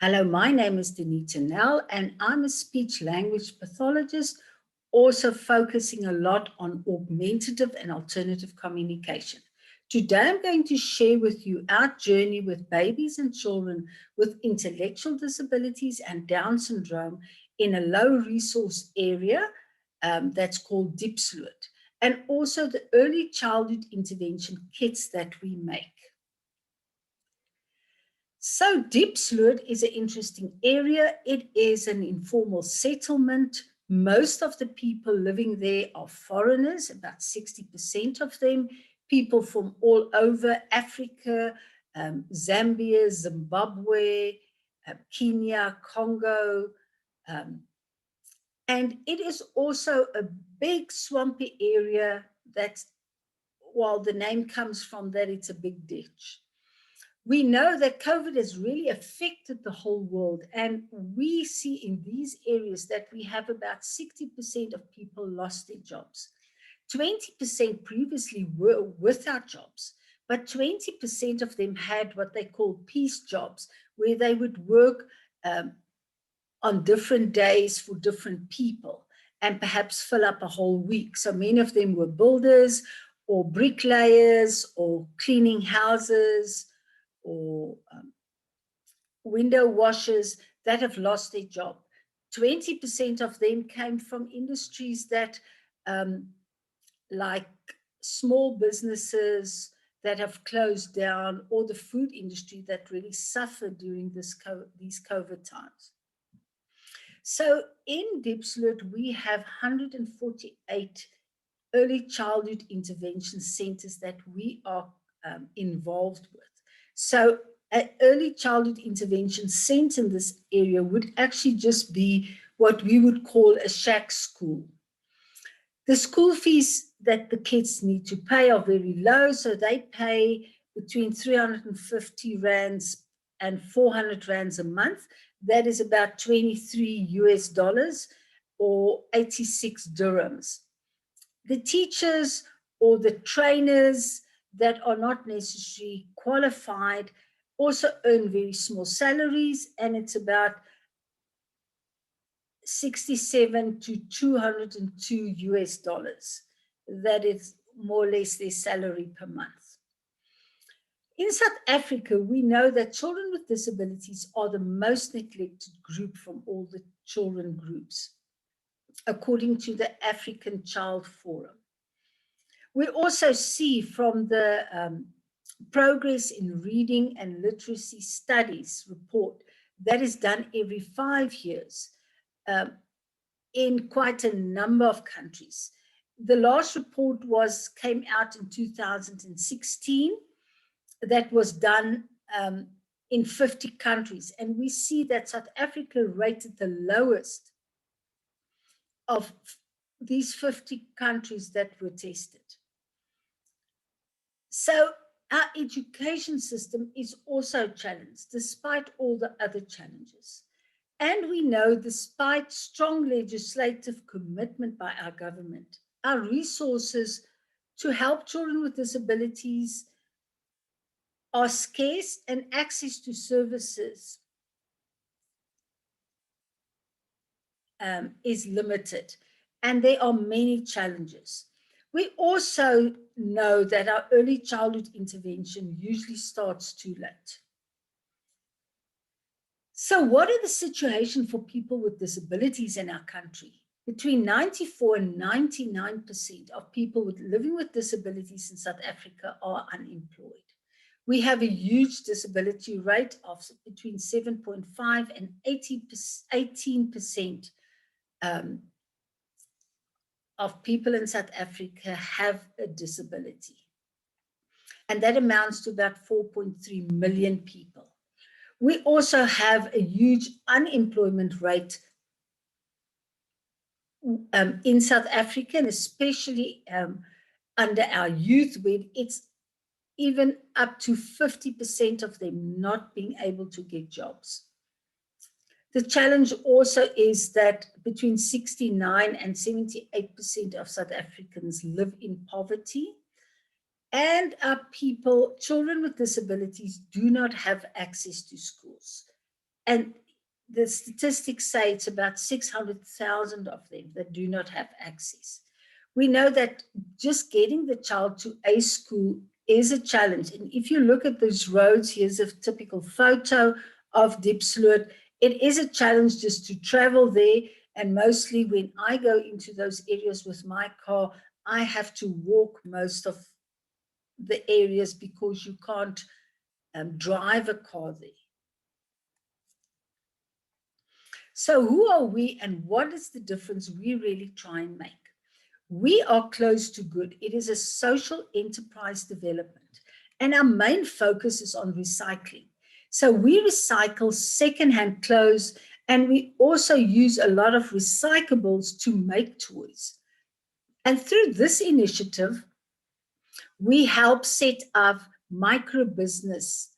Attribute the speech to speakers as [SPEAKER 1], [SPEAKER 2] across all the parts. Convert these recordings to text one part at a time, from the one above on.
[SPEAKER 1] Hello, my name is Danita Nel, and I'm a speech-language pathologist, also focusing a lot on augmentative and alternative communication. Today, I'm going to share with you our journey with babies and children with intellectual disabilities and Down syndrome in a low-resource area that's called diepsloot, and also the early childhood intervention kits that we make. So diepsloot is an interesting area. It is an informal settlement. Most of the people living there are foreigners, about 60% of them, people from all over Africa, Zambia, Zimbabwe, Kenya, Congo. And it is also a big swampy area that's, while the name comes from that, it's a big ditch. We know that COVID has really affected the whole world, and we see in these areas that we have about 60% of people lost their jobs. 20% previously were without jobs, but 20% of them had what they call piece jobs, where they would work on different days for different people and perhaps fill up a whole week. So many of them were builders or bricklayers or cleaning houses, or window washers that have lost their job. 20% of them came from industries that, like small businesses that have closed down, or the food industry that really suffered during these COVID times. So in diepsloot, we have 148 early childhood intervention centers that we are involved with. So an early childhood intervention center in this area would actually just be what we would call a shack school. The school fees that the kids need to pay are very low, so they pay between 350 rands and 400 rands a month. That is about 23 US dollars or 86 dirhams. The teachers or the trainers that are not necessarily qualified also earn very small salaries, and it's about 67 to 202 US dollars. That is more or less their salary per month. In South Africa, we know that children with disabilities are the most neglected group from all the children groups, according to the African Child Forum. We also see from the Progress in Reading and Literacy Studies report that is done every 5 years in quite a number of countries. The last report came out in 2016. That was done in 50 countries. And we see that South Africa rated the lowest of these 50 countries that were tested. So our education system is also challenged, despite all the other challenges. And we know, despite strong legislative commitment by our government, our resources to help children with disabilities are scarce, and access to services is limited. And there are many challenges. We also know that our early childhood intervention usually starts too late. So what are the situation for people with disabilities in our country? Between 94 and 99% of people living with disabilities in South Africa are unemployed. We have a huge disability rate of between 7.5 and 18% of people in South Africa have a disability. And that amounts to about 4.3 million people. We also have a huge unemployment rate in South Africa, and especially under our youth, where it's even up to 50% of them not being able to get jobs. The challenge also is that between 69 and 78% of South Africans live in poverty, and our children with disabilities do not have access to schools. and the statistics say it's about 600,000 of them that do not have access. We know that just getting the child to a school is a challenge. And if you look at these roads, here's a typical photo of diepsloot. It is a challenge just to travel there. And mostly when I go into those areas with my car, I have to walk most of the areas because you can't drive a car there. So who are we and what is the difference we really try and make? We are close to good. It is a social enterprise development, and our main focus is on recycling. So we recycle secondhand clothes, and we also use a lot of recyclables to make toys. And through this initiative, we help set up micro businesses,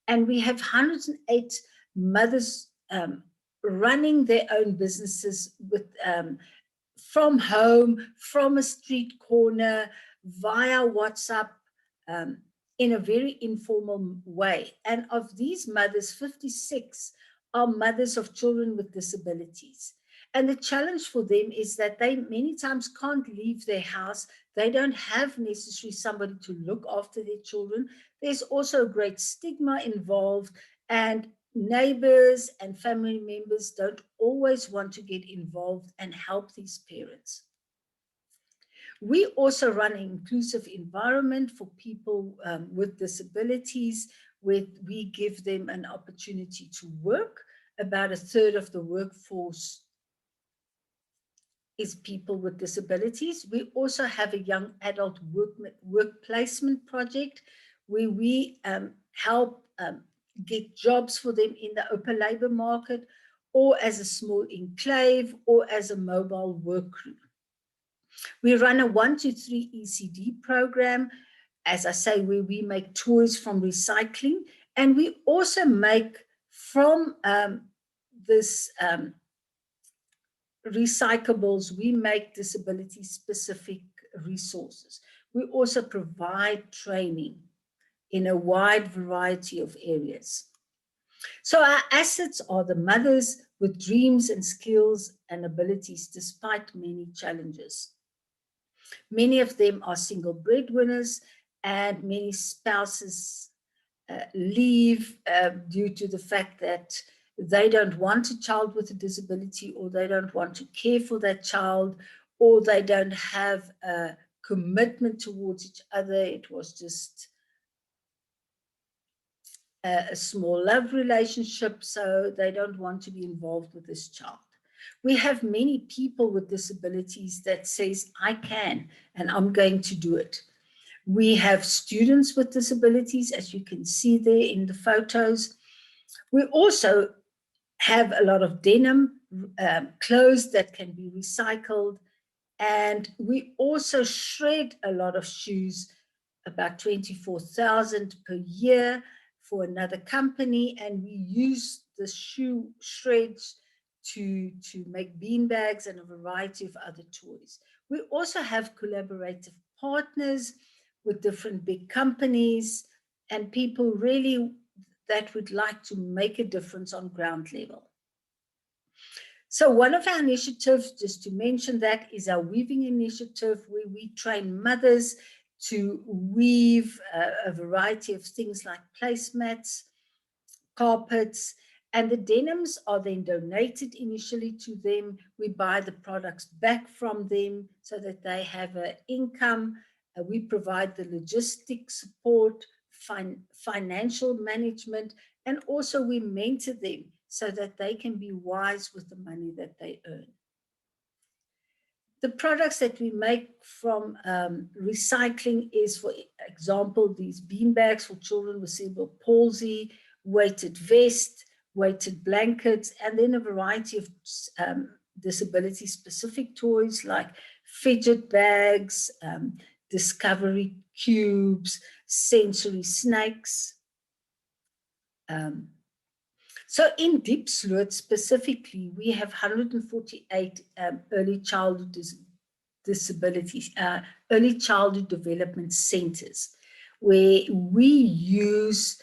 [SPEAKER 1] and we have 108 mothers running their own businesses with from home, from a street corner, via WhatsApp, in a very informal way. And of these mothers, 56 are mothers of children with disabilities. And the challenge for them is that they many times can't leave their house. They don't have necessarily somebody to look after their children. There's also a great stigma involved, and neighbors and family members don't always want to get involved and help these parents. We also run an inclusive environment for people with disabilities, where we give them an opportunity to work. About a third of the workforce is people with disabilities. We also have a young adult work placement project where we help get jobs for them in the open labor market, or as a small enclave, or as a mobile work crew. We run a 1 to 3 ECD program, as I say, where we make toys from recycling, and we also make from this recyclables, we make disability-specific resources. We also provide training in a wide variety of areas. So our assets are the mothers with dreams and skills and abilities despite many challenges. Many of them are single breadwinners, and many spouses leave due to the fact that they don't want a child with a disability, or they don't want to care for that child, or they don't have a commitment towards each other. It was just a small love relationship, so they don't want to be involved with this child. We have many people with disabilities that says, I can, and I'm going to do it. We have students with disabilities, as you can see there in the photos. We also have a lot of denim clothes that can be recycled. And we also shred a lot of shoes, about 24,000 per year for another company. And we use the shoe shreds to make bean bags and a variety of other toys. We also have collaborative partners with different big companies and people really that would like to make a difference on ground level. So one of our initiatives, just to mention that, is our weaving initiative, where we train mothers to weave a variety of things like placemats, carpets, and the denims are then donated initially to them. We buy the products back from them so that they have an income. We provide the logistic support, financial management, and also we mentor them so that they can be wise with the money that they earn. The products that we make from recycling is, for example, these bean bags for children with cerebral palsy, weighted vest, weighted blankets, and then a variety of disability-specific toys like fidget bags, discovery cubes, sensory snakes. So in diepsloot specifically, we have 148 early childhood disabilities, early childhood development centers, where we use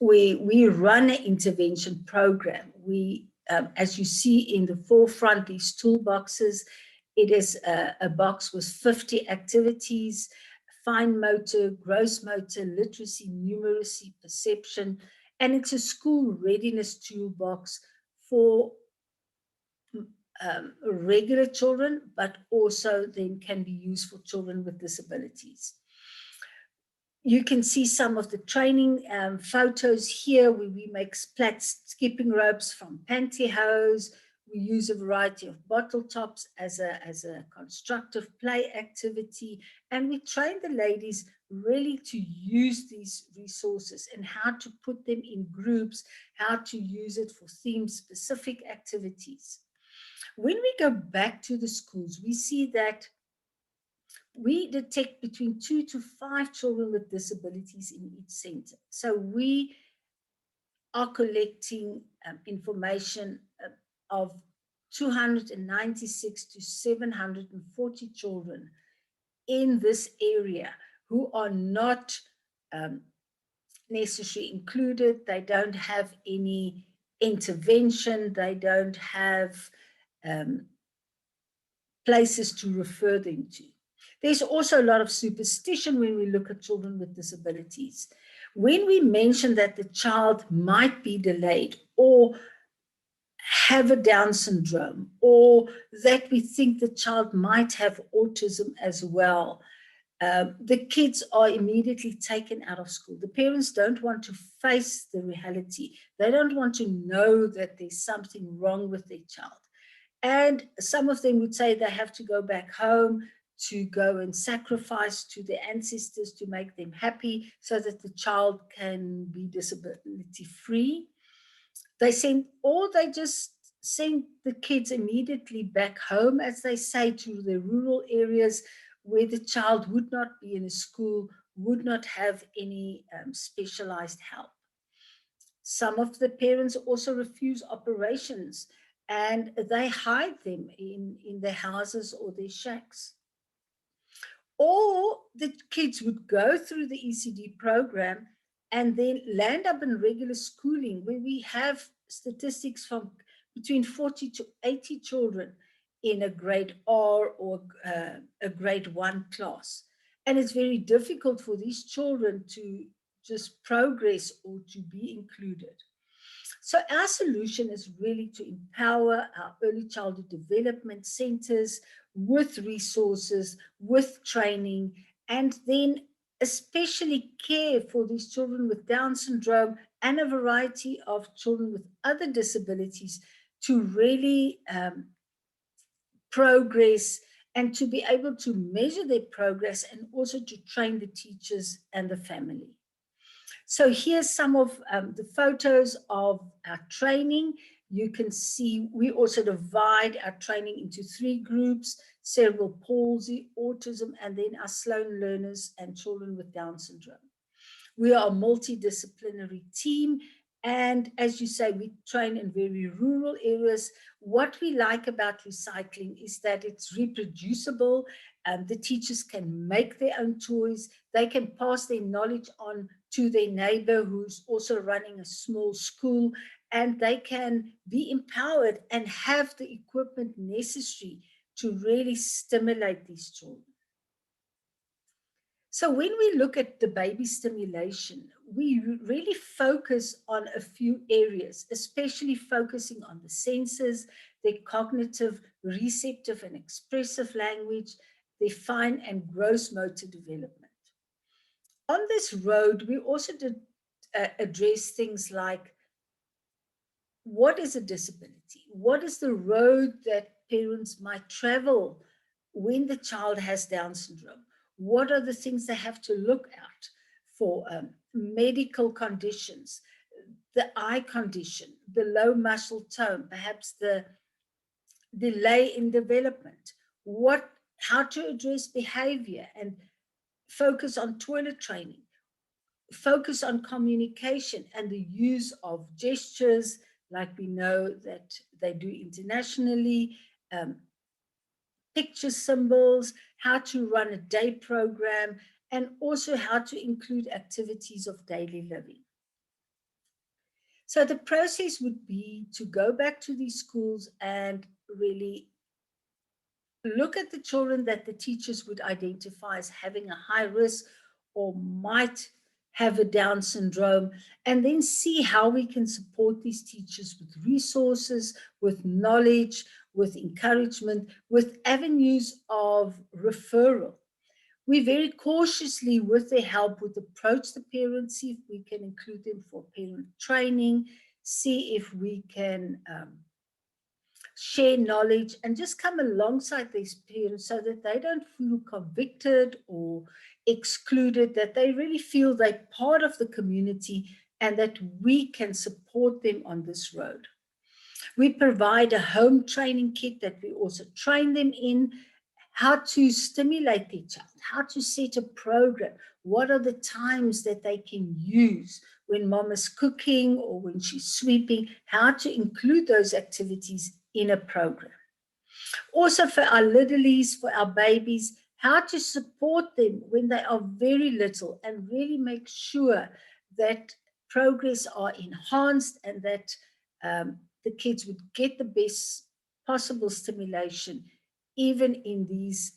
[SPEAKER 1] we run an intervention program. We, as you see in the forefront, these toolboxes, it is a box with 50 activities: fine motor, gross motor, literacy, numeracy, perception, and it's a school readiness toolbox for regular children, but also then can be used for children with disabilities. You can see some of the training photos here where we make splat skipping ropes from pantyhose. We use a variety of bottle tops as a constructive play activity. And we train the ladies really to use these resources and how to put them in groups, how to use it for theme-specific activities. When we go back to the schools, we see that we detect between 2 to 5 children with disabilities in each center. So we are collecting information of 296 to 740 children in this area who are not necessarily included. They don't have any intervention. They don't have places to refer them to. There's also a lot of superstition when we look at children with disabilities. When we mention that the child might be delayed or have a Down syndrome, or that we think the child might have autism as well, the kids are immediately taken out of school. The parents don't want to face the reality. They don't want to know that there's something wrong with their child. And some of them would say they have to go back home to go and sacrifice to their ancestors to make them happy so that the child can be disability free. They just send the kids immediately back home, as they say, to the rural areas where the child would not be in a school, would not have any specialized help. Some of the parents also refuse operations and they hide them in their houses or their shacks. Or the kids would go through the ECD program and then land up in regular schooling, where we have statistics from between 40 to 80 children in a grade R or a grade 1 class. And it's very difficult for these children to just progress or to be included. So our solution is really to empower our early childhood development centers with resources, with training, and then especially care for these children with Down syndrome and a variety of children with other disabilities to really progress and to be able to measure their progress and also to train the teachers and the family. So here's some of the photos of our training. You can see we also divide our training into 3 groups: cerebral palsy, autism, and then our Sloan learners and children with Down syndrome. We are a multidisciplinary team. And as you say, we train in very rural areas. What we like about recycling is that it's reproducible. The teachers can make their own toys. They can pass their knowledge on to their neighbor who's also running a small school, and they can be empowered and have the equipment necessary to really stimulate these children. So when we look at the baby stimulation, we really focus on a few areas, especially focusing on the senses, their cognitive, receptive, and expressive language, their fine and gross motor development. On this road, we also did address things like, what is a disability? What is the road that parents might travel when the child has Down syndrome? What are the things they have to look out for? Medical conditions, the eye condition, the low muscle tone, perhaps the delay in development, how to address behavior and focus on toilet training, focus on communication and the use of gestures, like we know that they do internationally, picture symbols, how to run a day program, and also how to include activities of daily living. So the process would be to go back to these schools and really look at the children that the teachers would identify as having a high risk or might have a Down syndrome, and then see how we can support these teachers with resources, with knowledge, with encouragement, with avenues of referral. We very cautiously, with their help, would approach the parents, see if we can include them for parent training, see if we can share knowledge and just come alongside these parents so that they don't feel convicted or excluded, that they really feel they're part of the community and that we can support them on this road. We provide a home training kit that we also train them in how to stimulate their child, how to set a program, what are the times that they can use when mom is cooking or when she's sweeping, how to include those activities in a program. Also for our littlies, for our babies, how to support them when they are very little and really make sure that progress are enhanced and that the kids would get the best possible stimulation even in these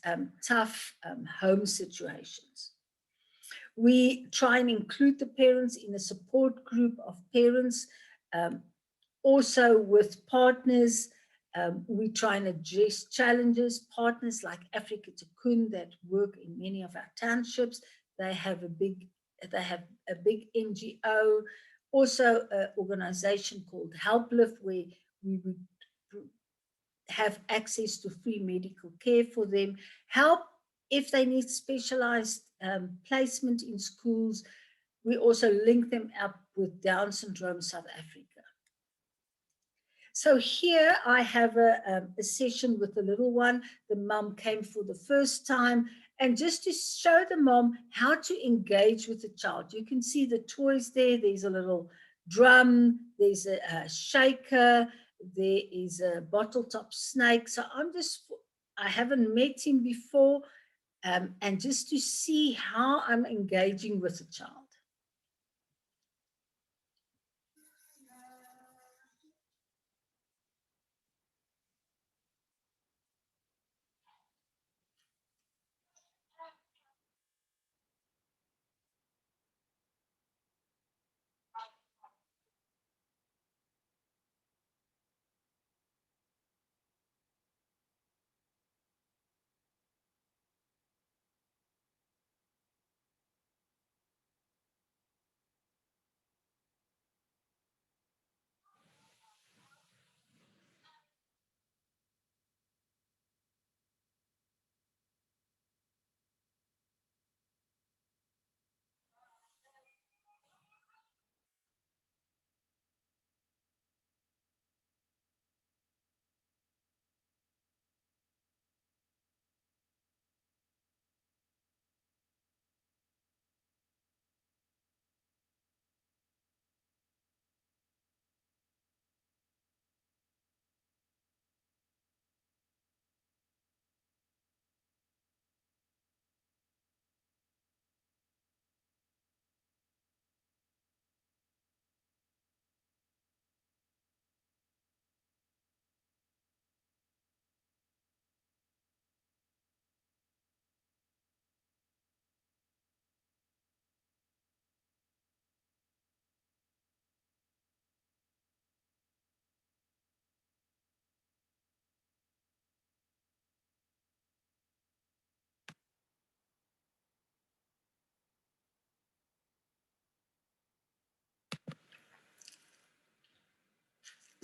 [SPEAKER 1] tough home situations. We try and include the parents in a support group of parents, also with partners. We try and address challenges. Partners like Africa Tikkun that work in many of our townships, they have a big NGO, also an organization called HelpLift, where we would have access to free medical care for them, help if they need specialized placement in schools. We also link them up with Down Syndrome South Africa. So here I have a session with the little one. The mom came for the first time, and just to show the mom how to engage with the child. You can see the toys there. There's a little drum, there's a shaker, there is a bottle top snake. So I haven't met him before, and just to see how I'm engaging with the child.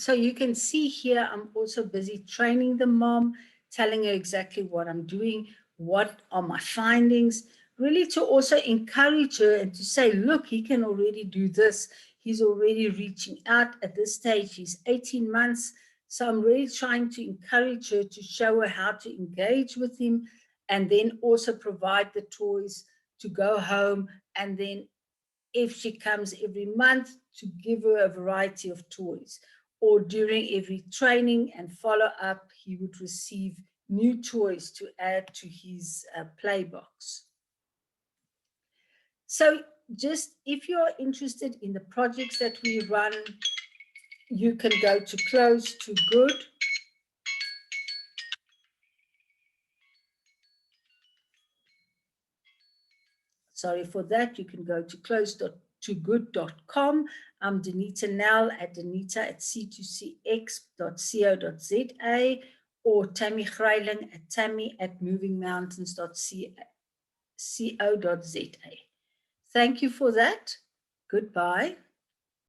[SPEAKER 1] So you can see here, I'm also busy training the mom, telling her exactly what I'm doing, what are my findings, really to also encourage her and to say, look, he can already do this. He's already reaching out at this stage. He's 18 months. So I'm really trying to encourage her to show her how to engage with him and then also provide the toys to go home. And then if she comes every month, to give her a variety of toys. Or during every training and follow-up, he would receive new toys to add to his play box. So just if you're interested in the projects that we run, you can go to close to good. Sorry for that. You can go to close.togood.com. I'm Danita Nel at danita@c2cx.co.za or Tammy Greiling at tammy@movingmountains.co.za. Thank you for that. Goodbye.